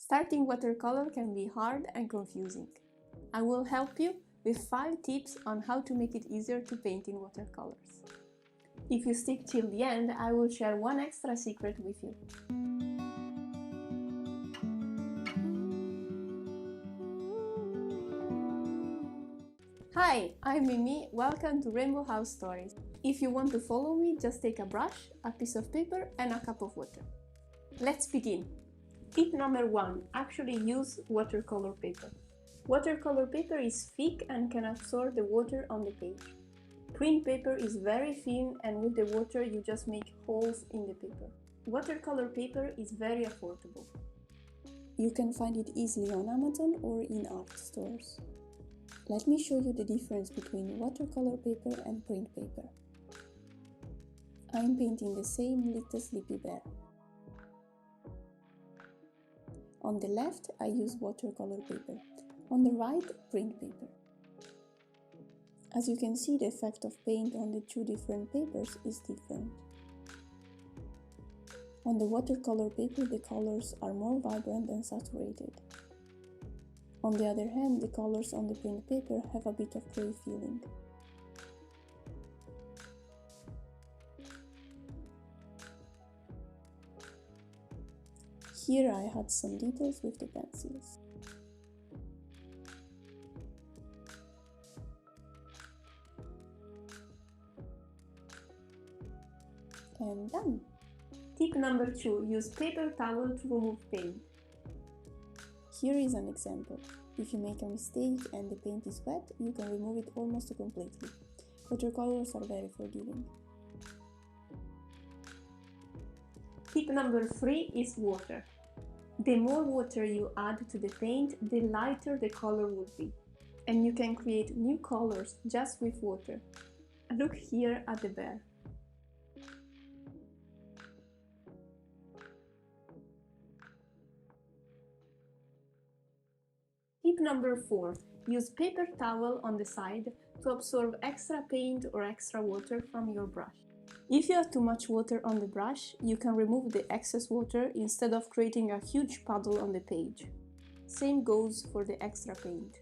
Starting watercolor can be hard and confusing. I will help you with 5 tips on how to make it easier to paint in watercolors. If you stick till the end, I will share one extra secret with you. Hi, I'm Mimi, welcome to Rainbow House Stories. If you want to follow me, just take a brush, a piece of paper and a cup of water. Let's begin! Tip number 1. Actually use watercolor paper. Watercolor paper is thick and can absorb the water on the page. Print paper is very thin and with the water you just make holes in the paper. Watercolor paper is very affordable. You can find it easily on Amazon or in art stores. Let me show you the difference between watercolor paper and print paper. I'm painting the same little sleepy bear. On the left, I use watercolor paper. On the right, print paper. As you can see, the effect of paint on the two different papers is different. On the watercolor paper, the colors are more vibrant and saturated. On the other hand, the colors on the print paper have a bit of gray feeling. Here I had some details with the pencils. And done! Tip number 2. Use paper towel to remove paint. Here is an example. If you make a mistake and the paint is wet, you can remove it almost completely. Watercolors are very forgiving. Tip number 3 is water. The more water you add to the paint, the lighter the color will be. And you can create new colors just with water. Look here at the bear. Tip number 4. Use paper towel on the side to absorb extra paint or extra water from your brush. If you have too much water on the brush, you can remove the excess water instead of creating a huge puddle on the page. Same goes for the extra paint.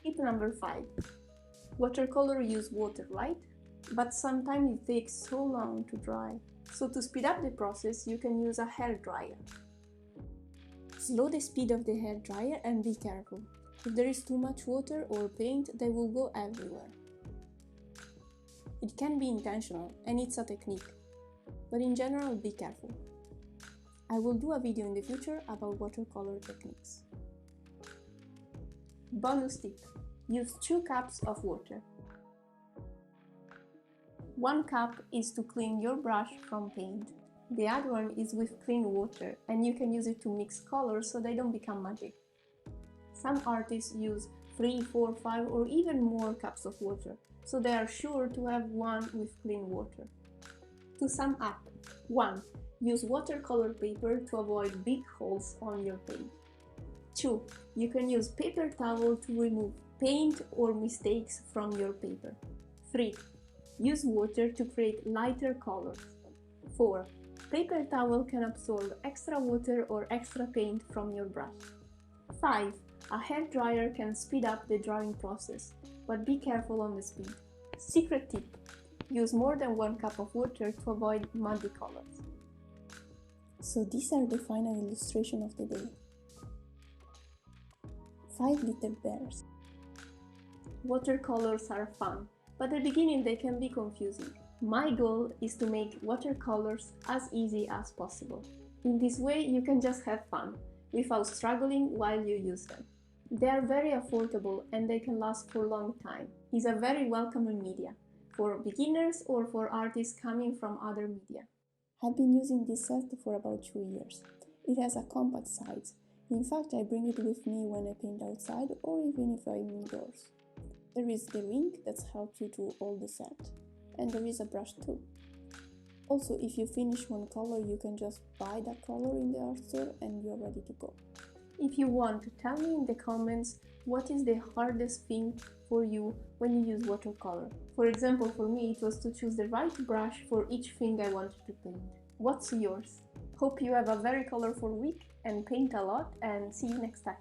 Tip number 5. Watercolor use water, right? But sometimes it takes so long to dry. So to speed up the process, you can use a hair dryer. Slow the speed of the hair dryer and be careful. If there is too much water or paint, they will go everywhere. It can be intentional and it's a technique, but in general be careful. I will do a video in the future about watercolor techniques. Bonus tip. Use 2 cups of water. 1 cup is to clean your brush from paint. The other one is with clean water, and you can use it to mix colors so they don't become muddy. Some artists use 3, 4, 5 or even more cups of water, so they are sure to have one with clean water. To sum up, 1. Use watercolor paper to avoid big holes on your paint. 2. You can use paper towel to remove paint or mistakes from your paper. 3. Use water to create lighter colors. 4. Paper towel can absorb extra water or extra paint from your brush. 5. A hair dryer can speed up the drying process, but be careful on the speed. Secret tip. Use more than 1 cup of water to avoid muddy colors. So these are the final illustration of the day. 5 little bears. Watercolors are fun, but at the beginning they can be confusing. My goal is to make watercolors as easy as possible. In this way you can just have fun, without struggling while you use them. They are very affordable and they can last for a long time. It's a very welcoming media, for beginners or for artists coming from other media. I've been using this set for about 2 years. It has a compact size. In fact, I bring it with me when I paint outside or even if I'm indoors. There is the ring that helps you to hold the set. And there is a brush too. Also, if you finish one color, you can just buy that color in the art store and you're ready to go. If you want to tell me in the comments What is the hardest thing for you when you use watercolor? For example, for me it was to choose the right brush for each thing I wanted to paint. What's yours? Hope you have a very colorful week and paint a lot, and see you next time.